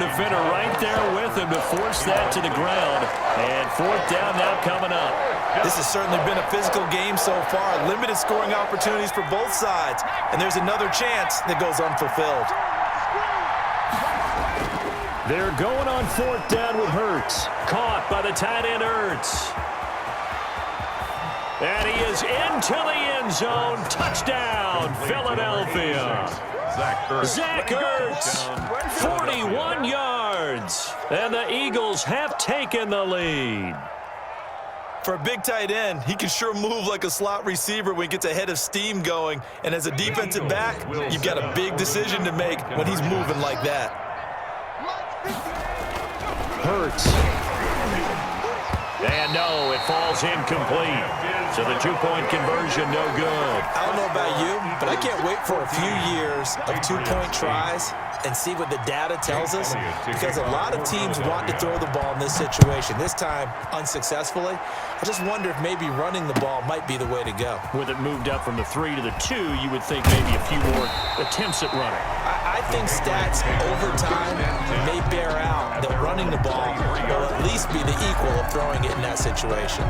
defender right there with him to force that to the ground. And fourth down now coming up. This has certainly been a physical game so far. Limited scoring opportunities for both sides. And there's another chance that goes unfulfilled. They're going on fourth down with Hurts. Caught by the tight end Hurts. And he is into the end zone. Touchdown, Philadelphia. Zach Ertz, 41 yards. And the Eagles have taken the lead. For a big tight end, he can sure move like a slot receiver when he gets a head of steam going. And as a defensive back, you've got a big decision to make when he's moving like that. Hurts. And no, it falls incomplete. So the two-point conversion, no good. I don't know about you, but I can't wait for a few years of two-point tries and see what the data tells us, because a lot of teams want to throw the ball in this situation. This time, unsuccessfully. I just wonder if maybe running the ball might be the way to go. With it moved up from the 3 to the 2, you would think maybe a few more attempts at running. I think stats over time may bear out that running the ball will at least be the equal of throwing it in that situation.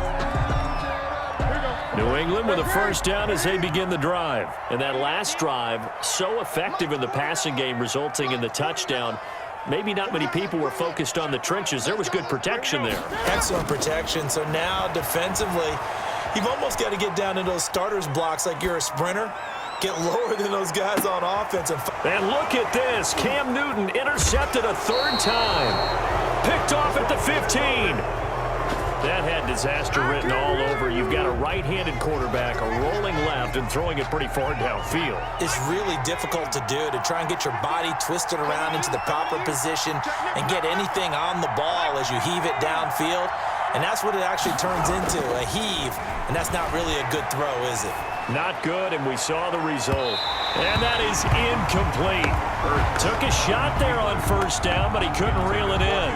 New England with a first down as they begin the drive. And that last drive, so effective in the passing game, resulting in the touchdown. Maybe not many people were focused on the trenches. There was good protection there. Excellent protection. So now defensively, you've almost got to get down into those starters blocks like you're a sprinter. Get lower than those guys on offense. And look at this. Cam Newton intercepted a third time. Picked off at the 15. That had disaster written all over. You've got a right-handed quarterback, a rolling left, and throwing it pretty far downfield. It's really difficult to do, to try and get your body twisted around into the proper position and get anything on the ball as you heave it downfield. And that's what it actually turns into, a heave. And that's not really a good throw, is it? Not good, and we saw the result. And that is incomplete. Took a shot there on first down, but he couldn't reel it in.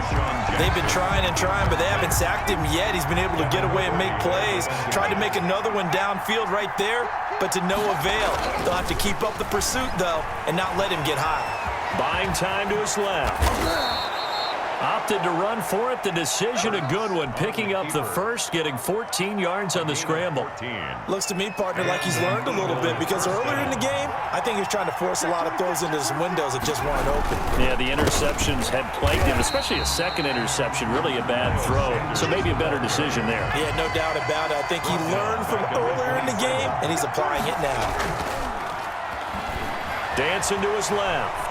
They've been trying and trying, but they haven't sacked him yet. He's been able to get away and make plays. Tried to make another one downfield right there, but to no avail. They'll have to keep up the pursuit, though, and not let him get high. Buying time to his left. Opted to run for it. The decision a good one. Picking up the first, getting 14 yards on the scramble. Looks to me, partner, like he's learned a little bit, because earlier in the game, I think he was trying to force a lot of throws into his windows that just weren't open. Yeah, the interceptions had plagued him, especially a second interception, really a bad throw. So maybe a better decision there. Yeah, no doubt about it. I think he learned from earlier in the game, and he's applying it now. Dancing to his left.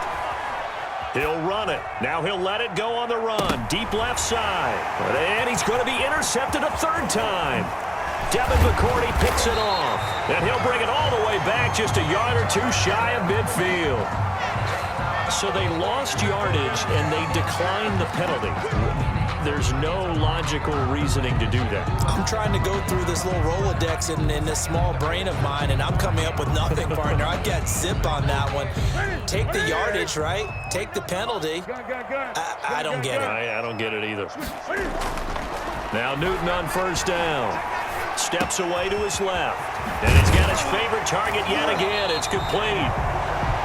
He'll run it. Now he'll let it go on the run. Deep left side. And he's going to be intercepted a third time. Devin McCourty picks it off. And he'll bring it all the way back just a yard or two shy of midfield. So they lost yardage and they declined the penalty. There's no logical reasoning to do that. I'm trying to go through this little Rolodex in this small brain of mine, and I'm coming up with nothing, partner. I've got zip on that one. Take the yardage, right? Take the penalty. I don't get it. I don't get it either. Now Newton on first down. Steps away to his left. And he's got his favorite target yet again. It's complete.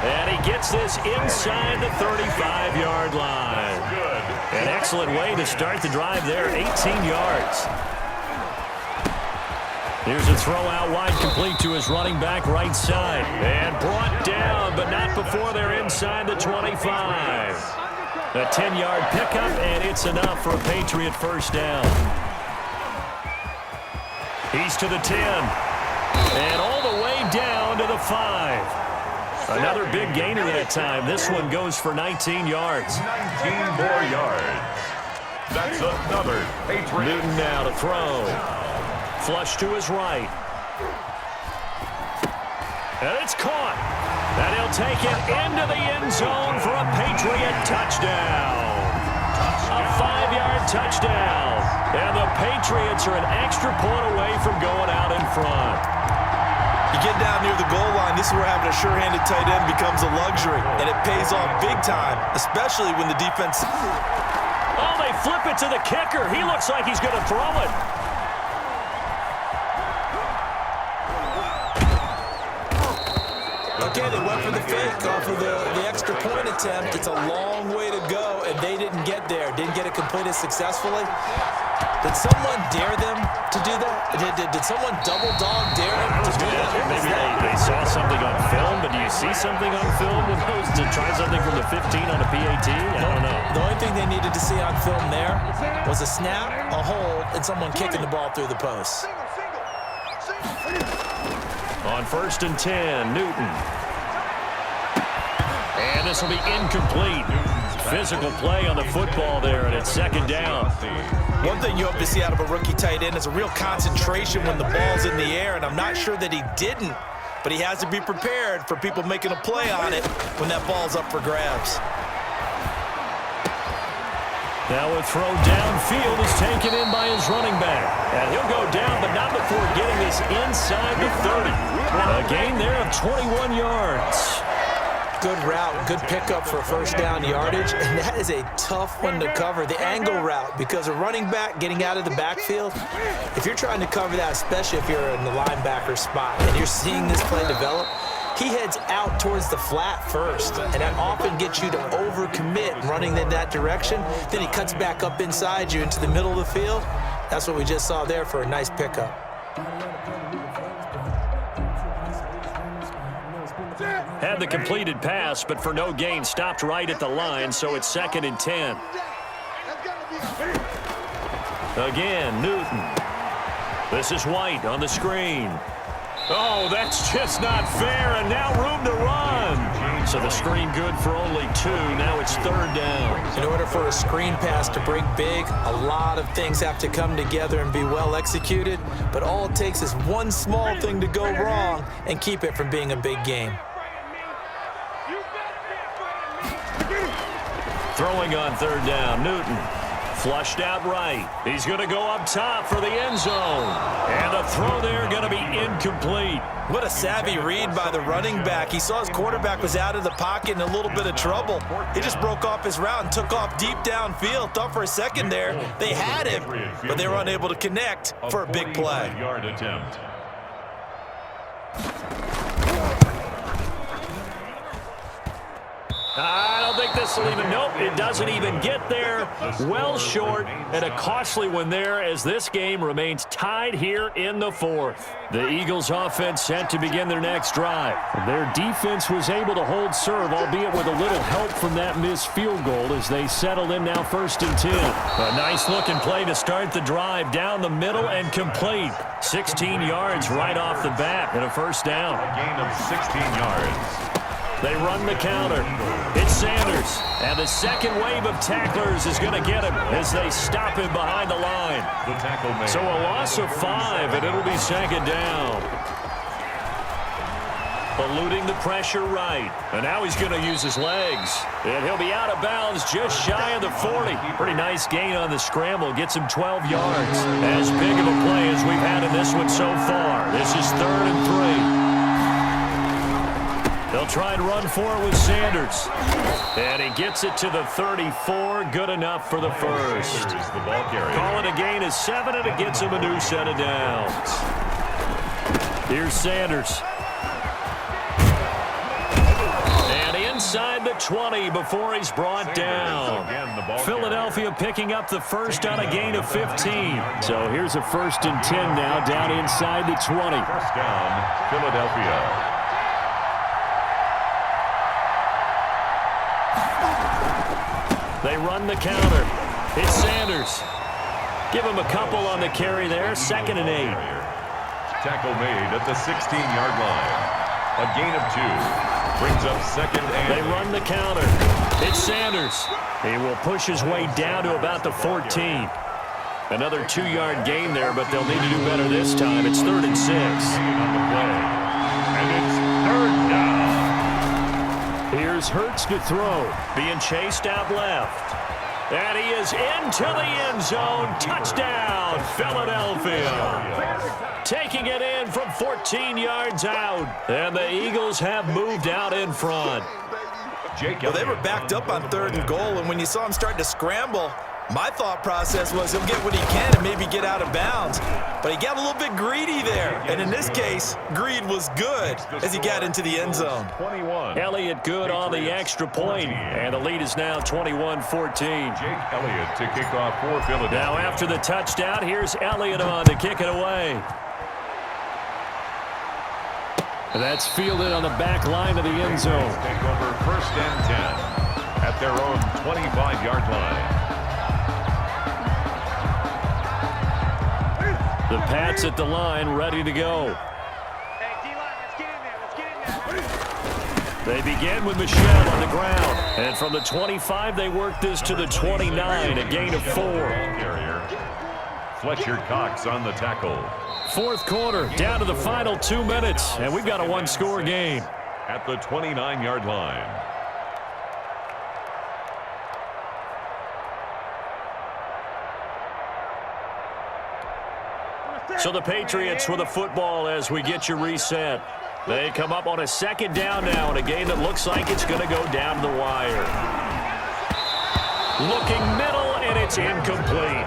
And he gets this inside the 35-yard line. An excellent way to start the drive there, 18 yards. Here's a throw out wide, complete to his running back right side. And brought down, but not before they're inside the 25. A 10-yard pickup, and it's enough for a Patriot first down. He's to the 10. And all the way down to the 5. Another big gainer that time. This one goes for 19 yards. 19 more yards. That's another Patriot. Newton now to throw. Flush to his right. And it's caught. And he'll take it into the end zone for a Patriot touchdown. A 5-yard touchdown. And the Patriots are an extra point away from going out in front. You get down near the goal line, this is where having a sure-handed tight end becomes a luxury, and it pays off big time, especially when the defense... Oh, they flip it to the kicker. He looks like he's going to throw it. Okay, they went for the fake off of the extra point attempt. It's a long way to go, and they didn't get there, didn't get it completed successfully. Did someone dare them to do that? Did someone double dog dare them to do that? Maybe they saw something on film, but do you see something on film with those to try something from the 15 on a PAT? I don't know. The only thing they needed to see on film there was a snap, a hold, and someone kicking the ball through the post. On 1st and 10, Newton. And this will be incomplete. Physical play on the football there, and it's 2nd down. One thing you hope to see out of a rookie tight end is a real concentration when the ball's in the air, and I'm not sure that he didn't, but he has to be prepared for people making a play on it when that ball's up for grabs. Now a throw downfield is taken in by his running back. And he'll go down, but not before getting this inside the 30. A gain there of 21 yards. Good route, good pickup for first down yardage, and that is a tough one to cover, the angle route, because a running back getting out of the backfield, if you're trying to cover that, especially if you're in the linebacker spot and you're seeing this play develop, he heads out towards the flat first, and that often gets you to overcommit running in that direction. Then he cuts back up inside you into the middle of the field. That's what we just saw there for a nice pickup. Had the completed pass, but for no gain, stopped right at the line, so it's 2nd and 10. Again, Newton. This is White on the screen. Oh, that's just not fair, and now room to run. So the screen good for only 2. Now it's 3rd down. In order for a screen pass to break big, a lot of things have to come together and be well executed, but all it takes is one small thing to go wrong and keep it from being a big game. Throwing on 3rd down, Newton. Flushed out right. He's going to go up top for the end zone. And the throw there going to be incomplete. What a savvy read by the running back. He saw his quarterback was out of the pocket in a little bit of trouble. He just broke off his route and took off deep downfield. Thought for a second there they had him, but they were unable to connect for a big play. Yard attempt. I don't think this will even, nope, it doesn't even get there. Well short, and a costly one there as this game remains tied here in the 4th. The Eagles offense set to begin their next drive. Their defense was able to hold serve, albeit with a little help from that missed field goal as they settled in now 1st and 10. A nice looking play to start the drive down the middle and complete. 16 yards right off the bat and a 1st down. A gain of 16 yards. They run the counter. It's Sanders. And the second wave of tacklers is going to get him as they stop him behind the line. The tackle made. So a loss of 5, and it'll be 2nd down. Eluding the pressure right. And now he's going to use his legs. And he'll be out of bounds just shy of the 40. Pretty nice gain on the scramble. Gets him 12 yards. As big of a play as we've had in this one so far. This is 3rd and 3. They'll try and run for it with Sanders. And he gets it to the 34. Good enough for the first. Call it a gain of 7, and it gets him a new set of downs. Here's Sanders. And inside the 20 before he's brought down. Philadelphia picking up the first on a gain of 15. So here's a 1st and 10 now down inside the 20. First down, Philadelphia. They run the counter. It's Sanders. Give him a couple on the carry there. 2nd and 8. Tackle made at the 16-yard line. A gain of 2. Brings up 2nd and 8. They run the counter. It's Sanders. He will push his way down to about the 14. Another 2-yard gain there, but they'll need to do better this time. It's 3rd and 6. On the play. And it's 3rd down. Here's Hurts to throw. Being chased out left. And he is into the end zone. Touchdown, Philadelphia. Taking it in from 14 yards out. And the Eagles have moved out in front. Well, they were backed up on 3rd and goal, and when you saw him starting to scramble, My thought process was he'll get what he can and maybe get out of bounds. But he got a little bit greedy there. And in this case, greed was good as he got into the end zone. 21. Elliott good on the extra point, and the lead is now 21-14. Jake Elliott to kick off for Philadelphia. Now after the touchdown, here's Elliott on to kick it away. And that's fielded on the back line of the end zone. Take over 1st and 10 at their own 25-yard line. The Pats at the line, ready to go. Hey, D-line, let's get in there. They begin with Michel on the ground. And from the 25, they work this to the 29, a gain of 4. Fletcher Cox on the tackle. Fourth quarter, down to the final 2 minutes, and we've got a one-score game. At the 29-yard line. So the Patriots with the football as we get you reset. They come up on a second down now in a game that looks like it's going to go down the wire. Looking middle, and it's incomplete.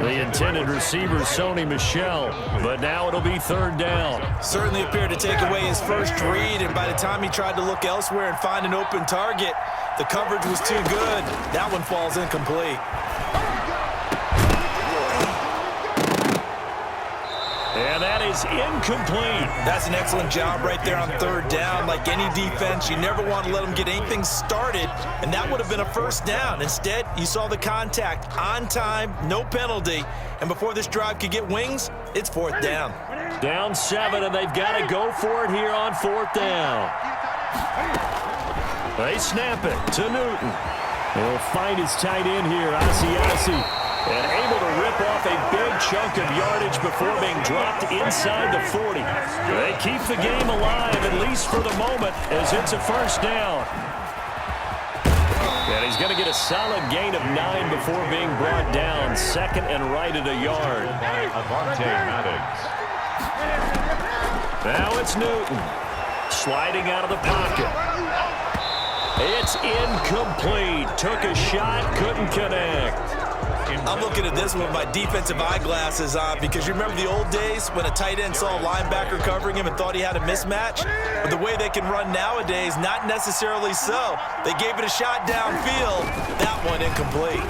The intended receiver, Sony Michel, but now it'll be third down. Certainly appeared to take away his first read, and by the time he tried to look elsewhere and find an open target, the coverage was too good. That one falls incomplete. And that is incomplete. That's an excellent job right there on third down. Like any defense, you never want to let them get anything started, and that would have been a first down. Instead, you saw the contact on time, no penalty, and before this drive could get wings, it's fourth down. Down 7, and they've got to go for it here on fourth down. They snap it to Newton. He'll find his tight end here, Asiasi. And able to rip off a big chunk of yardage before being dropped inside the 40. They keep the game alive, at least for the moment, as it's a first down. And he's going to get a solid gain of 9 before being brought down. Second and right at a yard. Now it's Newton. Sliding out of the pocket. It's incomplete. Took a shot, couldn't connect. I'm looking at this with my defensive eyeglasses on because you remember the old days when a tight end saw a linebacker covering him and thought he had a mismatch? But the way they can run nowadays, not necessarily so. They gave it a shot downfield. That one incomplete.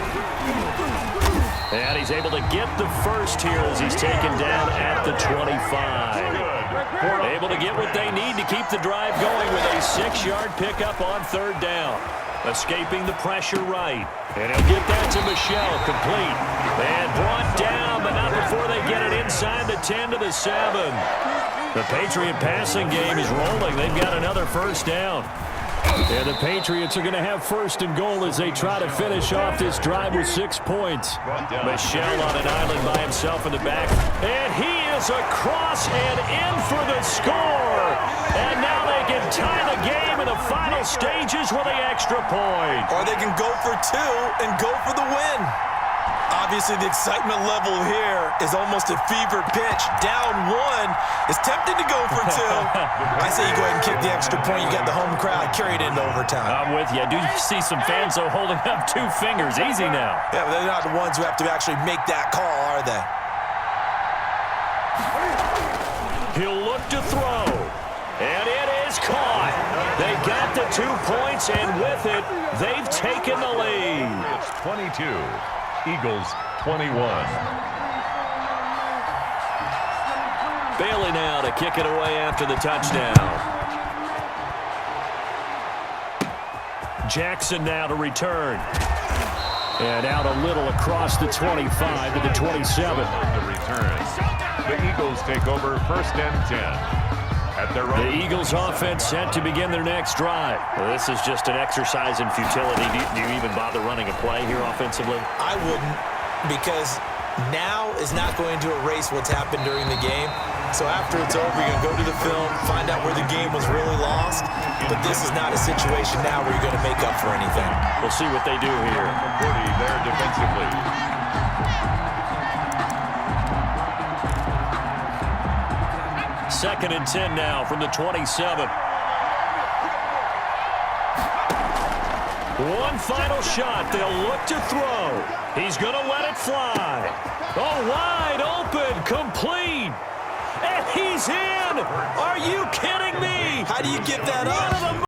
And he's able to get the first here as he's taken down at the 25. Able to get what they need to keep the drive going with a 6-yard pickup on third down. Escaping the pressure right. And he'll get that to Michel, complete. And brought down, but not before they get it inside the 10 to the 7. The Patriot passing game is rolling. They've got another first down. And the Patriots are going to have first and goal as they try to finish off this drive with 6 points. Michel on an island by himself in the back. And he is across and in for the score. And now they can tie the game in the final stages with the extra point. Or they can go for 2 and go for the win. Obviously, the excitement level here is almost a fever pitch. Down 1 is tempted to go for 2. I say you go ahead and kick the extra point. You got the home crowd. Carry it into overtime. I'm with you. I do see some fans, though, holding up 2 fingers. Easy now. Yeah, but they're not the ones who have to actually make that call, are they? He'll look to throw. And it is caught. They got the 2 points, and with it, they've taken the lead. It's 22. Eagles 21. Bailey now to kick it away after the touchdown. Jackson now to return. And out a little across the 25 to the 27. The return. The Eagles take over 1st and 10. At their own. The Eagles offense set to begin their next drive. Well, this is just an exercise in futility. Do you even bother running a play here offensively? I wouldn't, because now is not going to erase what's happened during the game. So after it's over, you're going to go to the film, find out where the game was really lost. But this is not a situation now where you're going to make up for anything. We'll see what they do here. 40 there defensively. Second and 10 now from the 27. One final shot. They'll look to throw. He's going to let it fly. Oh, wide open, complete. And he's in. Are you kidding me? How do you give that One of up? the